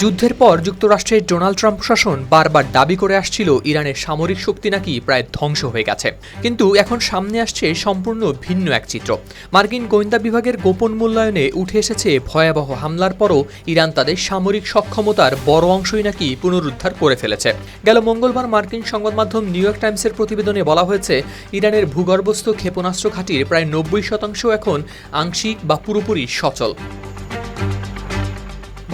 যুদ্ধের পর যুক্তরাষ্ট্রের ডোনাল্ড ট্রাম্প প্রশাসন বারবার দাবি করে আসছিল ইরানের সামরিক শক্তি নাকি প্রায় ধ্বংস হয়ে গেছে। কিন্তু এখন সামনে আসছে সম্পূর্ণ ভিন্ন এক চিত্র। মার্কিন গোয়েন্দা বিভাগের গোপন মূল্যায়নে উঠে এসেছে ভয়াবহ হামলার পরও ইরান তাদের সামরিক সক্ষমতার বড় অংশই নাকি পুনরুদ্ধার করে ফেলেছে। গেল মঙ্গলবার মার্কিন সংবাদ মাধ্যম নিউ ইয়র্ক টাইমসের প্রতিবেদনে বলা হয়েছে, ইরানের ভূগর্ভস্থ ক্ষেপণাস্ত্র ঘাঁটির প্রায় 90% এখন আংশিক বা পুরোপুরি সচল।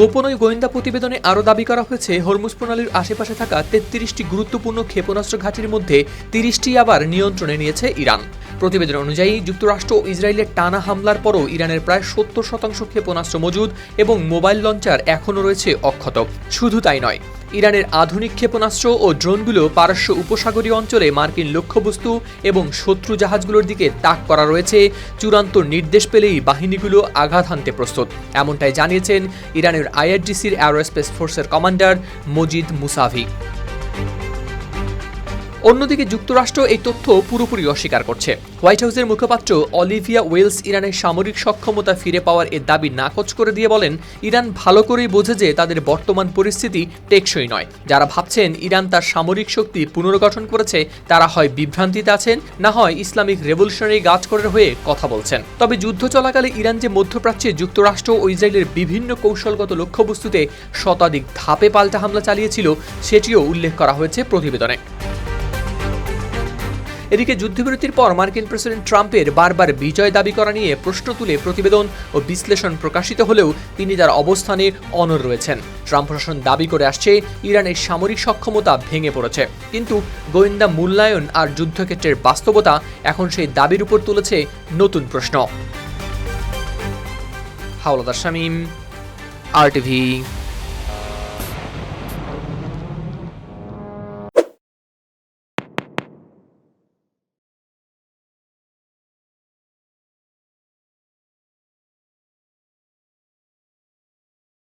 গোপন ওই গোয়েন্দা প্রতিবেদনে আরও দাবি করা হয়েছে, হরমুজ প্রণালীর আশেপাশে থাকা 33টি গুরুত্বপূর্ণ ক্ষেপণাস্ত্র ঘাঁটির মধ্যে 30টি আবার নিয়ন্ত্রণে নিয়েছে ইরান। প্রতিবেদন অনুযায়ী যুক্তরাষ্ট্র ও ইসরায়েলের টানা হামলার পরও ইরানের প্রায় 70% ক্ষেপণাস্ত্র মজুদ এবং মোবাইল লঞ্চার এখনও রয়েছে অক্ষত। শুধু তাই নয়, ইরানের আধুনিক ক্ষেপণাস্ত্র ও ড্রোনগুলো পারস্য উপসাগরীয় অঞ্চলে মার্কিন লক্ষ্যবস্তু এবং শত্রু জাহাজগুলোর দিকে তাক করা রয়েছে। চূড়ান্ত নির্দেশ পেলেই বাহিনীগুলো আঘাত হানতে প্রস্তুত, এমনটাই জানিয়েছেন ইরানের আইআরজিসির এরোস্পেস ফোর্সের কমান্ডার মজিদ মুসাভি। অন্যদিকে যুক্তরাষ্ট্র এই তথ্য পুরোপুরি অস্বীকার করছে। হোয়াইট হাউসের মুখপাত্র অলিভিয়া ওয়েলস ইরানের সামরিক সক্ষমতা ফিরে পাওয়ার এ দাবি নাকচ করে দিয়ে বলেন, ইরান ভালো করেই বোঝে যে তাদের বর্তমান পরিস্থিতি টেকসই নয়। যারা ভাবছেন ইরান তার সামরিক শক্তি পুনর্গঠন করেছে, তারা হয় বিভ্রান্তিতে আছেন, না হয় ইসলামিক রেভলিউশনারি গার্ডকোরের হয়ে কথা বলছেন। তবে যুদ্ধ চলাকালে ইরান যে মধ্যপ্রাচ্যে যুক্তরাষ্ট্র ও ইসরায়েলের বিভিন্ন কৌশলগত লক্ষ্যবস্তুতে শতাধিক ধাপে পাল্টা হামলা চালিয়েছিল, সেটিও উল্লেখ করা হয়েছে প্রতিবেদনে। এদিকে যুদ্ধবিরতির পর মার্কিন প্রেসিডেন্ট ট্রাম্পের বারবার বিজয় দাবি করা নিয়ে প্রশ্ন তুলে প্রতিবেদন ও বিশ্লেষণ প্রকাশিত হলেও তিনি তার অবস্থানে অনড় রয়েছেন। ট্রাম্প প্রশাসন দাবি করে আসছে, ইরানের সামরিক সক্ষমতা ভেঙে পড়েছে, কিন্তু গোয়েন্দা মূল্যায়ন আর যুদ্ধক্ষেত্রের বাস্তবতা এখন সেই দাবির উপর তুলেছে নতুন প্রশ্ন। হাওলাদার শামীম, RTV।